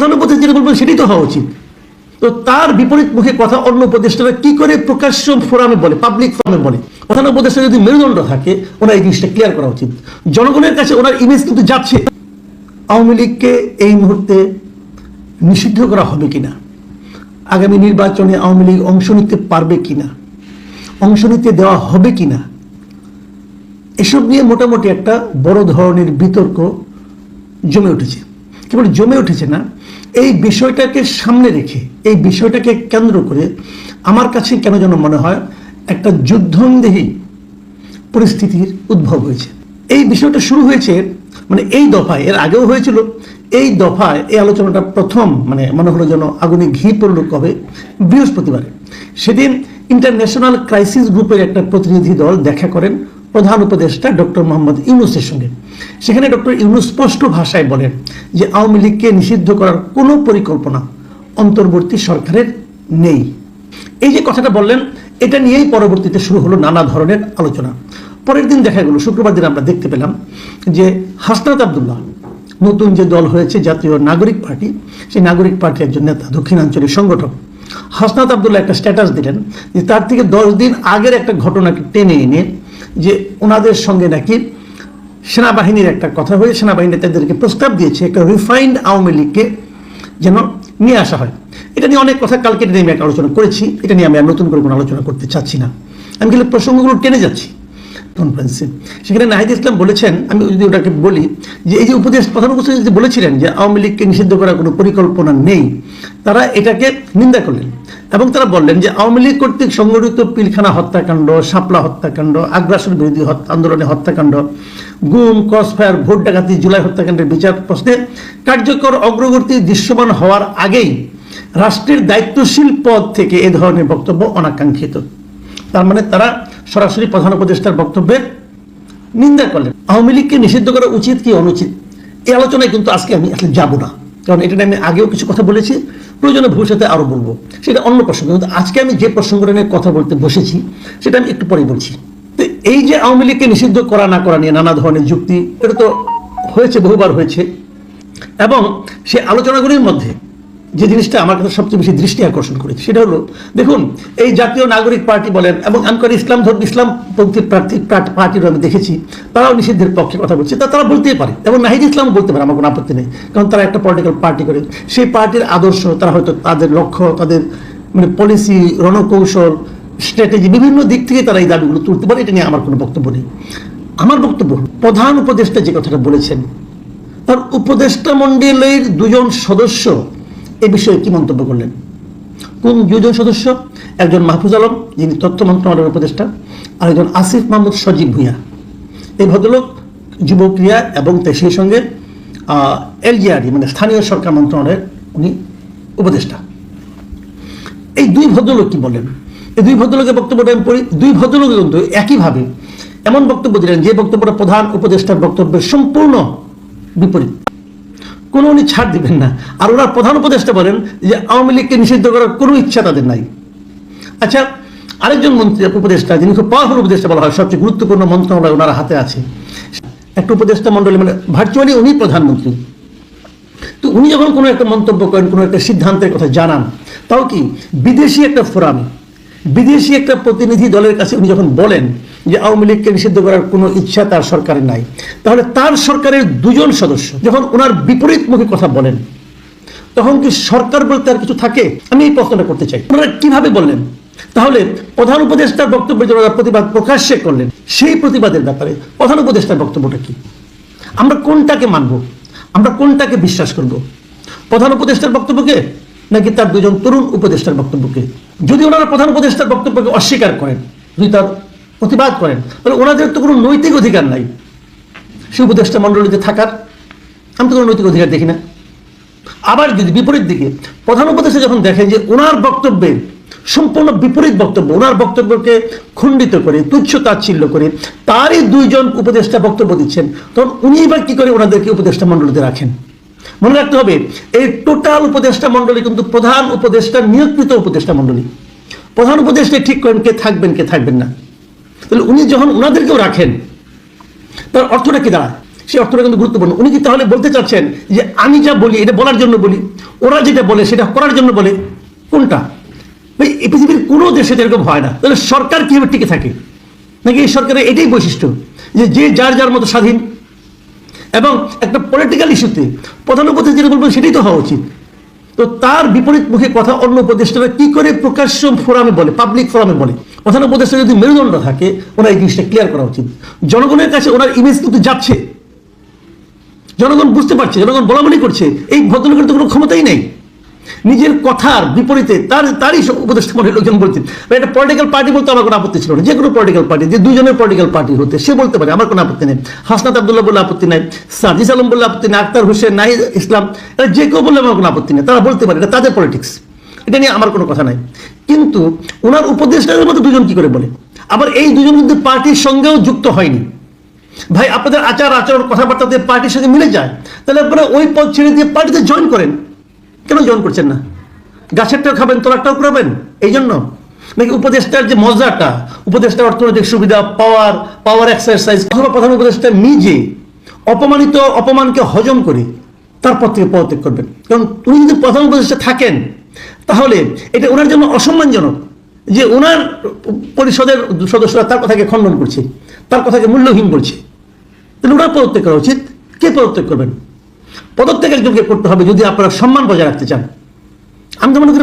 প্রধান উপদেষ্টা যেটা বলবেন সেটাই তো হওয়া উচিত। তো তার বিপরীত মুখে কথা অন্য উপদেষ্টারা কি করে প্রকাশ্য ফোরামে বলে, পাবলিক ফোরামে বলে? প্রধান উপদেষ্টা যদি মেরুদণ্ড থাকে, ওনার এই জিনিসটা ক্লিয়ার করা উচিত। জনগণের কাছে ওনার ইমেজ কিন্তু যাচ্ছে। আওয়ামী লীগকে এই মুহূর্তে নিষিদ্ধ করা হবে কিনা, আগামী নির্বাচনে আওয়ামী লীগ অংশ নিতে পারবে কিনা, অংশ নিতে দেওয়া হবে কিনা, এসব নিয়ে মোটামুটি একটা বড় ধরনের বিতর্ক জমে উঠেছে। কেবল জমে উঠেছে না, এই বিষয়টাকে সামনে রেখে, এই বিষয়টাকে কেন্দ্র করে আমার কাছে কেন যেন মনে হয় একটা যুদ্ধংদেহী পরিস্থিতির উদ্ভব হয়েছে। এই বিষয়টা শুরু হয়েছে মানে এই দফায়, এর আগেও হয়েছিল, এই দফায় এই আলোচনাটা প্রথম মানে মনে হলো যেন আগুনে ঘি পড়ল কবে, বৃহস্পতিবারে। সেদিন ইন্টারন্যাশনাল ক্রাইসিস গ্রুপের একটা প্রতিনিধি দল দেখা করেন প্রধান উপদেষ্টা ডক্টর মোহাম্মদ ইউনূসের সঙ্গে। সেখানে ডক্টর ইউনূস স্পষ্ট ভাষায় বলেন যে আওয়ামী লীগকে নিষিদ্ধ করার কোনো পরিকল্পনা অন্তর্বর্তী সরকারের নেই। এই যে কথাটা বললেন, এটা নিয়েই পরবর্তীতে শুরু হলো নানা ধরনের আলোচনা। পরের দিন দেখা গেল, শুক্রবার দিন আমরা দেখতে পেলাম যে হাসনাত আবদুল্লাহ, নতুন যে দল হয়েছে জাতীয় নাগরিক পার্টি, সেই নাগরিক পার্টির একজন নেতা, দক্ষিণাঞ্চলের সংগঠক হাসনাত আবদুল্লাহ একটা স্ট্যাটাস দিলেন যে তার থেকে 10 দিন আগের একটা ঘটনাকে টেনে এনে যে ওনাদের সঙ্গে নাকি সেনাবাহিনীর একটা কথা হয়ে সেনাবাহিনী তাদেরকে প্রস্তাব দিয়েছে একটা রিফাইন্ড আওয়ামী লীগকে যেন নিয়ে আসা হয়। এটা নিয়ে অনেক কথা কালকে নিয়ে আমি একটা আলোচনা করেছি, এটা নিয়ে আমি আর নতুন করে কোনো আলোচনা করতে চাচ্ছি না। আমি কিন্তু প্রসঙ্গগুলো টেনে যাচ্ছি কনফারেন্সে। সেখানে নাহিদ ইসলাম বলেছেন, আমি যদি ওটাকে বলি যে এই যে প্রধান উপদেষ্টা যে বলেছিলেন যে আওয়ামী লীগকে নিষিদ্ধ করার কোনো পরিকল্পনা নেই, তারা এটাকে নিন্দা করলেন এবং তারা বললেন যে আওয়ামী লীগ কর্তৃক সংগঠিত পিলখানা হত্যাকাণ্ড, শাপলা হত্যাকাণ্ড, আগ্রাসন বিরোধী আন্দোলনের হত্যাকাণ্ড, গুম, ক্রসফায়ার, ভোট ডাকাতি, জুলাই হত্যাকাণ্ডের বিচার প্রশ্নে কার্যকর অগ্রগতি দৃশ্যমান হওয়ার আগেই রাষ্ট্রের দায়িত্বশীল পদ থেকে এ ধরনের বক্তব্য অনাকাঙ্ক্ষিত। তার মানে তারা সরাসরি প্রধান উপদেষ্টার বক্তব্যের নিন্দা করলেন। আওয়ামী লীগকে নিষিদ্ধ করা উচিত কি অনুচিত এই আলোচনায় কিন্তু আজকে আমি আসলে যাব না, কারণ এটা নিয়ে আমি আগেও কিছু কথা বলেছি, প্রয়োজনে ভবিষ্যতে আরো বলবো, সেটা অন্য প্রসঙ্গ। কিন্তু আজকে আমি যে প্রসঙ্গটা নিয়ে কথা বলতে বসেছি সেটা আমি একটু পরে বলছি। তো এই যে আওয়ামী লীগকে নিষিদ্ধ করা না করা নিয়ে নানা ধরনের যুক্তি, এটা তো হয়েছে, বহুবার হয়েছে। এবং সেই আলোচনাগুলির মধ্যে যে জিনিসটা আমার কাছে সবচেয়ে বেশি দৃষ্টি আকর্ষণ করেছে সেটা হলো, দেখুন এই জাতীয় নাগরিক পার্টি বলেন এবং আমি ইসলামপন্থী পার্টিরও আমি দেখেছি, তারাও নিষিদ্ধের পক্ষে কথা বলছে। তারা বলতেই পারে এবং নাহিদ ইসলাম বলতে পারে, আমার কোনো আপত্তি নেই, কারণ তারা একটা পলিটিক্যাল পার্টি করে, সেই পার্টির আদর্শ, তারা হয়তো তাদের লক্ষ্য, তাদের মানে পলিসি, রণকৌশল, স্ট্র্যাটেজি, বিভিন্ন দিক থেকে তারা এই দাবিগুলো তুলতে পারে। এটা নিয়ে আমার কোনো বক্তব্য নেই। আমার বক্তব্য প্রধান উপদেষ্টা যে কথাটা বলেছেন, তার উপদেষ্টা মণ্ডলীর 2 জন সদস্য এই বিষয়ে কি মন্তব্য করলেন? কোন 2 জন সদস্য? একজন মাহফুজ আলম, যিনি তথ্য মন্ত্রণালয়ের উপদেষ্টা, আর একজন আসিফ মাহমুদ সজীব ভুঁইয়া। এই ভদ্রলোক যুব ক্রিয়া এবং সেই সঙ্গে এলজিআরডি মানে স্থানীয় সরকার মন্ত্রণালয়ের উনি উপদেষ্টা। এই 2 ভদ্রলোক কি বলেন? এই 2 ভদ্রলোকের বক্তব্যটা আমি পড়ি। 2 ভদ্রলোক কিন্তু একইভাবে এমন বক্তব্য দিলেন যে বক্তব্যটা প্রধান উপদেষ্টার বক্তব্যের সম্পূর্ণ বিপরীত। কোনো উনি ছাড় দিবেন না। আর ওনার প্রধান উপদেষ্টা বলেন যে আওয়ামী লীগকে নিষিদ্ধ করার কোনো ইচ্ছা তাদের নাই। আচ্ছা, আরেকজন মন্ত্রী উপদেষ্টা, যিনি খুব পাওয়ারফুল উপদেষ্টা বলা হয়, সবচেয়ে গুরুত্বপূর্ণ মন্ত্রণালয় ওনার হাতে আছে, একটা উপদেষ্টা মন্ডলী, মানে ভার্চুয়ালি উনি প্রধানমন্ত্রী। তো উনি যখন কোনো একটা মন্তব্য করেন, কোনো একটা সিদ্ধান্তের কথা জানান, তাও কি বিদেশি একটা ফোরামে, বিদেশি একটা প্রতিনিধি দলের কাছে উনি যখন বলেন যে আওয়ামী লীগকে নিষিদ্ধ করার কোনো ইচ্ছা তার সরকারের নাই, তাহলে তার সরকারের 2 জন সদস্য যখন ওনার বিপরীত মুখে কথা বলেন, তখন কি সরকার বলতে আর কিছু থাকে? আমি এই প্রশ্নটা করতে চাই, ওনারা কিভাবে বললেন? তাহলে প্রধান উপদেষ্টার বক্তব্যের জন্য প্রতিবাদ প্রকাশ্যে করলেন, সেই প্রতিবাদের ব্যাপারে প্রধান উপদেষ্টার বক্তব্যটা কি? আমরা কোনটাকে মানব? আমরা কোনটাকে বিশ্বাস করব? প্রধান উপদেষ্টার বক্তব্যকে নাকি তার 2 জন তরুণ উপদেষ্টার বক্তব্যকে? যদি ওনারা প্রধান উপদেষ্টার বক্তব্যকে অস্বীকার করেন, যদি তার প্রতিবাদ করেন, তাহলে ওনাদের তো কোনো নৈতিক অধিকার নাই সে উপদেষ্টা মণ্ডলীতে থাকার। আমি তো কোনো নৈতিক অধিকার দেখি না। আবার যদি বিপরীত দিকে প্রধান উপদেষ্টা যখন দেখেন যে ওনার বক্তব্যের সম্পূর্ণ বিপরীত বক্তব্য, ওনার বক্তব্যকে খণ্ডিত করে, তুচ্ছ তাচ্ছিল্য করে তারই 2 জন উপদেষ্টা বক্তব্য দিচ্ছেন, তখন উনি এবার কি করে ওনাদেরকে উপদেষ্টা মণ্ডলীতে রাখেন? মনে রাখতে হবে, এই টোটাল উপদেষ্টা মণ্ডলী কিন্তু প্রধান উপদেষ্টা নিয়োগকৃত উপদেষ্টা মণ্ডলী। প্রধান উপদেষ্টা ঠিক করেন কে থাকবেন কে থাকবেন না। তাহলে উনি যখন ওনাদেরকেও রাখেন, তার অর্থটা কি দাঁড়ায়? সেই অর্থটা কিন্তু গুরুত্বপূর্ণ। উনি কি তাহলে বলতে চাচ্ছেন যে আমি যা বলি এটা বলার জন্য বলি, ওরা যেটা বলে সেটা করার জন্য বলে? কোনটা? ভাই, এই পৃথিবীর কোনো দেশে এরকম হয় না। তাহলে সরকার কিভাবে টিকে থাকে? নাকি এই সরকারের এটাই বৈশিষ্ট্য যে যে যার যার মতো স্বাধীন, এবং একটা পলিটিক্যাল ইস্যুতে প্রধান উপদেষ্টা যেটা বলবেন সেটাই তো হওয়া উচিত। তো তার বিপরীত মুখে কথা অন্য উপদেষ্টারা কি করে প্রকাশ্য ফোরামে বলে, পাবলিক ফোরামে বলে? প্রধান উপদেষ্টা যদি মেরুদণ্ড থাকে, ওনার এই জিনিসটা ক্লিয়ার করা উচিত। জনগণের কাছে ওনার ইমেজ কিন্তু যাচ্ছে, জনগণ বুঝতে পারছে, জনগণ বলাবলি করছে এই ভদ্রলোকের তো কোনো ক্ষমতাই নেই। নিজের কথার বিপরীতে তারই উপদেষ্টা মনে লোকজন বলছেন। একটা পলিটিক্যাল পার্টি বলতে আমার কোনো আপত্তি ছিল না, যে কোনো পলিটিক্যাল পার্টি, যে দুজনের পলিটিক্যাল পার্টি হতে সে বলতে পারে, আমার কোনো আপত্তি নেই। হাসনাত আব্দুল্লাহ বললে আপত্তি নাই, সাজিস আলম বললে আপত্তি নেই, আক্তার হোসেন, নাহিদ ইসলাম, এরা যে কেউ বললে আমার কোনো আপত্তি নেই, তারা বলতে পারে, এটা তাদের পলিটিক্স, এটা নিয়ে আমার কোনো কথা নাই। কিন্তু ওনার উপদেষ্টাদের মধ্যে দুজন কি করে বলে? আবার এই দুজন কিন্তু পার্টির সঙ্গেও যুক্ত হয়নি। ভাই, আপনাদের আচার আচরণ কথাবার্তাতে পার্টির সঙ্গে মিলে যায়, তাহলে আপনারা ওই পদ ছেড়ে দিয়ে পার্টিতে জয়েন করেন। কেন জয়েন করছেন না? গাছেরটাও খাবেন, তোলারটাও করাবেন এই জন্য? নাকি উপদেষ্টার যে মজাটা, উপদেষ্টার অর্থনৈতিক সুবিধা, পাওয়ার এক্সারসাইজ, অথবা প্রধান উপদেষ্টা নিজে অপমানকে হজম করে তারপর থেকে পদত্যাগ করবেন? কারণ উনি যদি প্রধান উপদেষ্টা থাকেন তাহলে এটা ওনার জন্য অসম্মানজনক যে ওনার পরিষদের সদস্যরা তার কথাকে খণ্ডন করছে, তার কথাকে মূল্যহীন করছে। তাহলে ওনার পদত্যাগ করা উচিত। কে পদত্যাগ করবেন? পদত্যাগ একজনকে করতে হবে যদি আপনারা সম্মান বজায় রাখতে চান। আমি তো মনে করি